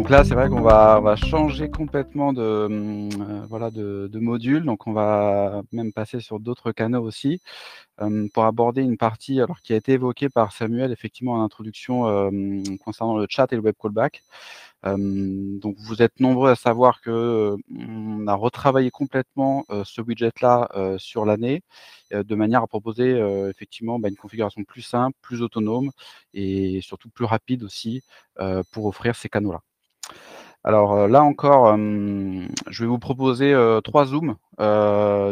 Donc là, c'est vrai qu'on va changer complètement de, voilà, de module. Donc on va même passer sur d'autres canaux aussi, pour aborder une partie alors qui a été évoquée par Samuel effectivement en introduction, concernant le chat et le web callback. Donc vous êtes nombreux à savoir que, on a retravaillé complètement, ce widget-là, sur l'année, de manière à proposer, effectivement, une configuration plus simple, plus autonome et surtout plus rapide aussi, pour offrir ces canaux-là. Alors, là encore, je vais vous proposer, 3 zooms,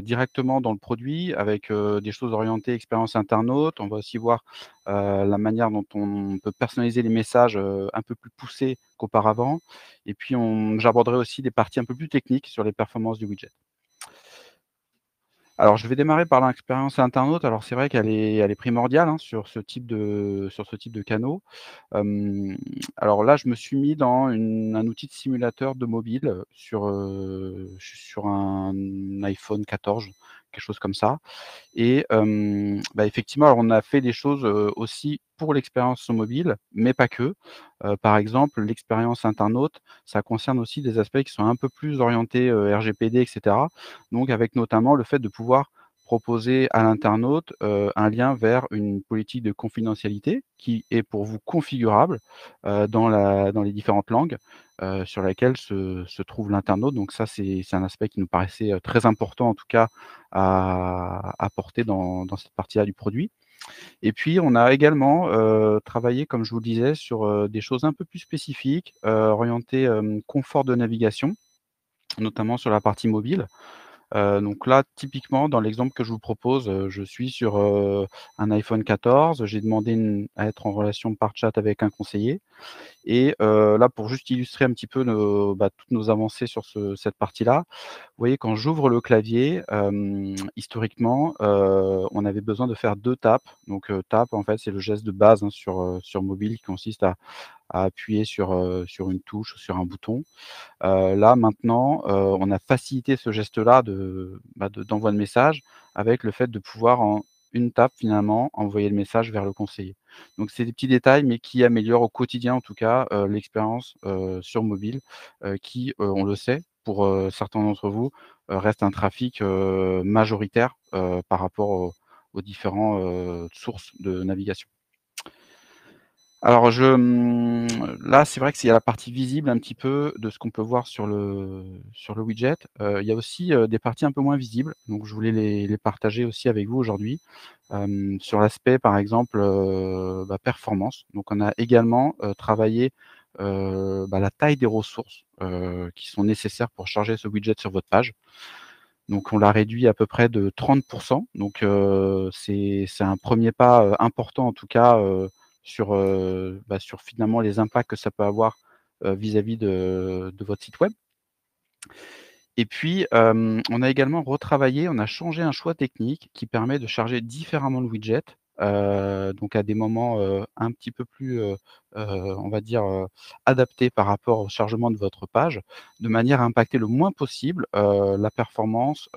directement dans le produit avec, des choses orientées expérience internaute. On va aussi voir, la manière dont on peut personnaliser les messages, un peu plus poussés qu'auparavant et puis j'aborderai aussi des parties un peu plus techniques sur les performances du widget. Alors, je vais démarrer par l'expérience internaute. Alors, c'est vrai qu'elle est primordiale, hein, sur ce type de canaux. Hem, alors là, je me suis mis dans un outil de simulateur de mobile, je suis sur un iPhone 14, quelque chose comme ça et effectivement, alors on a fait des choses, aussi pour l'expérience mobile, mais pas que. Par exemple, l'expérience internaute, ça concerne aussi des aspects qui sont un peu plus orientés, RGPD et cetera. Donc avec notamment le fait de pouvoir proposer à l'internaute, un lien vers une politique de confidentialité qui est pour vous configurable, dans les différentes langues, sur laquelle se trouve l'internaute. Donc ça, c'est un aspect qui nous paraissait, très important en tout cas à apporter dans cette partie-là du produit. Et puis on a également, travaillé comme je vous le disais sur, des choses un peu plus spécifiques, orientées, confort de navigation, notamment sur la partie mobile. Donc là, typiquement, dans l'exemple que je vous propose, je suis sur, un iPhone 14. J'ai demandé à être en relation par chat avec un conseiller et là, pour juste illustrer un petit peu toutes nos avancées sur cette partie-là, vous voyez, quand j'ouvre le clavier, historiquement, on avait besoin de faire 2 tapes. Donc, tape, en fait, c'est le geste de base, hein, sur mobile qui consiste à appuyer sur une touche ou sur un bouton. Là, maintenant, on a facilité ce geste-là d'envoi de message avec le fait de pouvoir en une tape, finalement, envoyer le message vers le conseiller. Donc c'est des petits détails, mais qui améliorent au quotidien, en tout cas, l'expérience, sur mobile, qui, on le sait, pour, certains d'entre vous, reste un trafic, majoritaire, par rapport aux différents, sources de navigation. Alors là, c'est vrai que c'est la partie visible un petit peu de ce qu'on peut voir sur le widget. Il y a aussi, des parties un peu moins visibles, donc je voulais les partager aussi avec vous aujourd'hui. Sur l'aspect par exemple, performance. Donc on a également, travaillé, la taille des ressources, qui sont nécessaires pour charger ce widget sur votre page. Donc on l'a réduit à peu près de 30. Donc c'est un premier pas, important en tout cas, sur finalement les impacts que ça peut avoir, vis-à-vis de votre site web. Et puis, on a également retravaillé, on a changé un choix technique qui permet de charger différemment le widget, donc à des moments, un petit peu plus, on va dire, adaptés par rapport au chargement de votre page, de manière à impacter le moins possible, la performance,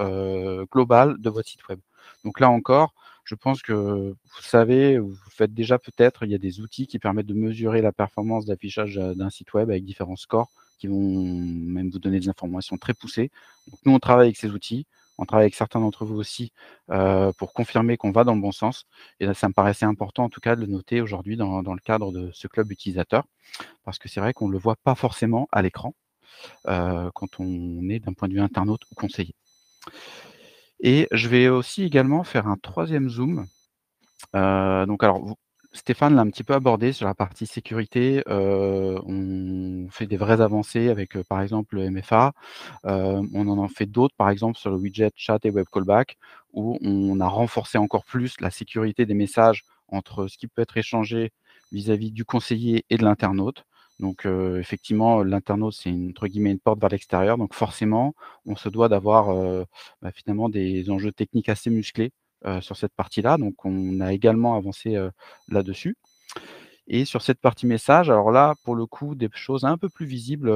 globale de votre site web. Donc là encore, je pense que vous savez, ou vous faites déjà peut-être, il y a des outils qui permettent de mesurer la performance d'affichage, d'un site web avec différents scores qui vont même vous donner des informations très poussées. Donc nous, on travaille avec ces outils, on travaille avec certains d'entre vous aussi, pour confirmer qu'on va dans le bon sens et là, ça me paraissait important en tout cas de le noter aujourd'hui dans le cadre de ce club utilisateur. Parce que c'est vrai qu'on ne le voit pas forcément à l'écran, quand on est d'un point de vue internaute ou conseiller. Et je vais aussi également faire un troisième zoom. Donc alors vous Stéphane l'a un petit peu abordé sur la partie sécurité, on fait des vraies avancées avec, par exemple, le MFA. On en fait d'autres, par exemple sur le widget chat et web callback, où on a renforcé encore plus la sécurité des messages entre ce qui peut être échangé vis-à-vis du conseiller et de l'internaute. Donc, effectivement, l'internaute, c'est entre guillemets «une porte vers l'extérieur», donc forcément, on se doit d'avoir, finalement des enjeux techniques assez musclés, sur cette partie-là. Donc on a également avancé, là-dessus. Et sur cette partie message, alors là, pour le coup, des choses un peu plus visibles,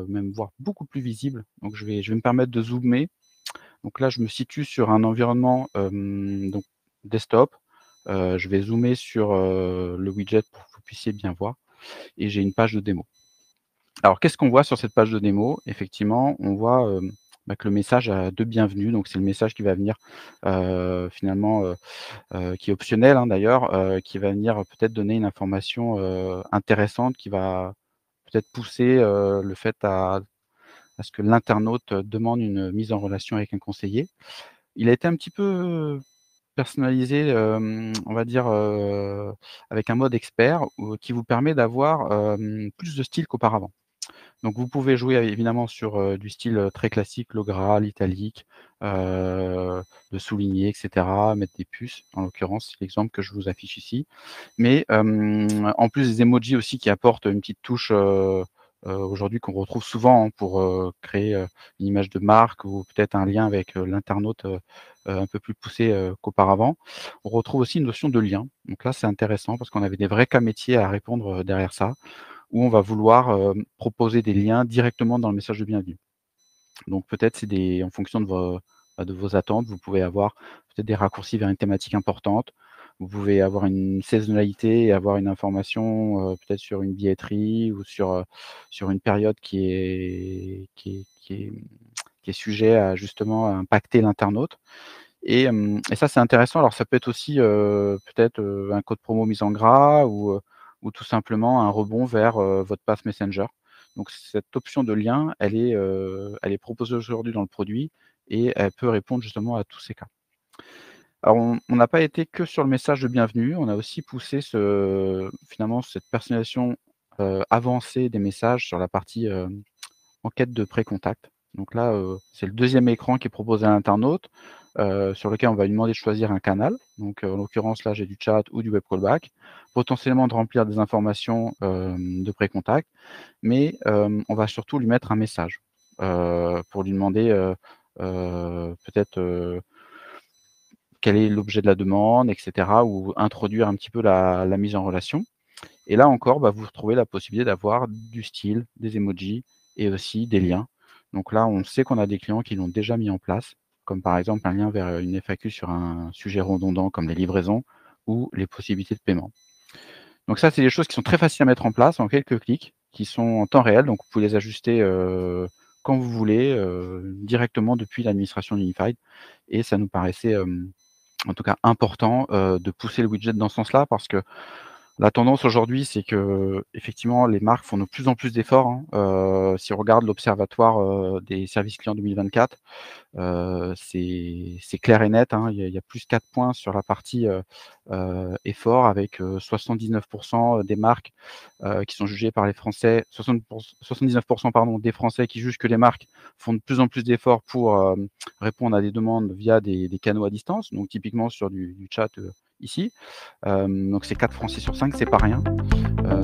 même voire beaucoup plus visibles. Donc je vais me permettre de zoomer. Donc là, je me situe sur un environnement, donc desktop. Je vais zoomer sur, le widget pour que vous puissiez bien voir et j'ai une page de démo. Alors qu'est-ce qu'on voit sur cette page de démo? Effectivement, on voit, que le message, de bienvenue, donc c'est le message qui va venir, finalement, qui est optionnel, hein, d'ailleurs, qui va venir peut-être donner une information, intéressante qui va peut-être pousser, le fait à ce que l'internaute, demande une mise en relation avec un conseiller. Il a été un petit peu personnalisé, on va dire, avec un mode expert ou qui vous permet d'avoir, plus de style qu'auparavant. Donc vous pouvez jouer évidemment sur, du style, très classique, le gras, l'italique, le souligner et cetera, mettre des puces, en l'occurrence, c'est l'exemple que je vous affiche ici. Mais, en plus des emojis aussi qui apportent une petite touche, aujourd'hui qu'on retrouve souvent, hein, pour, créer, une image de marque ou peut-être un lien avec, l'internaute, un peu plus poussé, qu'auparavant. On retrouve aussi une notion de lien. Donc là, c'est intéressant parce qu'on avait des vrais cas métiers à répondre, derrière ça, où on va vouloir, proposer des liens directement dans le message de bienvenue. Donc peut-être c'est des en fonction de vos attentes, vous pouvez avoir peut-être des raccourcis vers une thématique importante. Vous pouvez avoir une saisonnalité et avoir une information, peut-être sur une billetterie ou sur une période qui est sujet à justement à impacter l'internaute et ça c'est intéressant. Alors ça peut être aussi, peut-être, un code promo mis en gras ou tout simplement un rebond vers, votre pass Messenger. Donc cette option de lien, elle est proposée aujourd'hui dans le produit et elle peut répondre justement à tous ces cas. Alors on n'a pas été que sur le message de bienvenue, on a aussi poussé finalement cette personnalisation, avancée des messages sur la partie, enquête de pré-contact. Donc là, c'est le deuxième écran qui est proposé à l'internaute, sur lequel on va lui demander de choisir un canal. Donc, en l'occurrence, là, j'ai du chat ou du web callback. Potentiellement de remplir des informations, de pré-contact, mais, on va surtout lui mettre un message, pour lui demander, peut-être, quel est l'objet de la demande et cetera ou introduire un petit peu la mise en relation. Et là encore, vous retrouvez la possibilité d'avoir du style, des emojis et aussi des liens. Donc là, on sait qu'on a des clients qui l'ont déjà mis en place, comme par exemple un lien vers, une FAQ sur un sujet redondant comme les livraisons ou les possibilités de paiement. Donc ça, c'est des choses qui sont très faciles à mettre en place en quelques clics, qui sont en temps réel, donc vous pouvez les ajuster, quand vous voulez, directement depuis l'administration Unified et ça nous paraissait, en tout cas important, de pousser le widget dans ce sens-là parce que la tendance aujourd'hui, c'est qu'effectivement, les marques font de plus en plus d'efforts, hein. Si on regarde l'observatoire, des services clients 2024, c'est clair et net, hein. Il y a plus 4 points sur la partie, effort avec, 79 des marques, qui sont jugées par les Français, 79 pardon, des Français qui jugent que les marques font de plus en plus d'efforts pour, répondre à des demandes via des canaux à distance, donc typiquement sur du chat, ici. Donc c'est 4 Français sur 5, c'est pas rien. Heu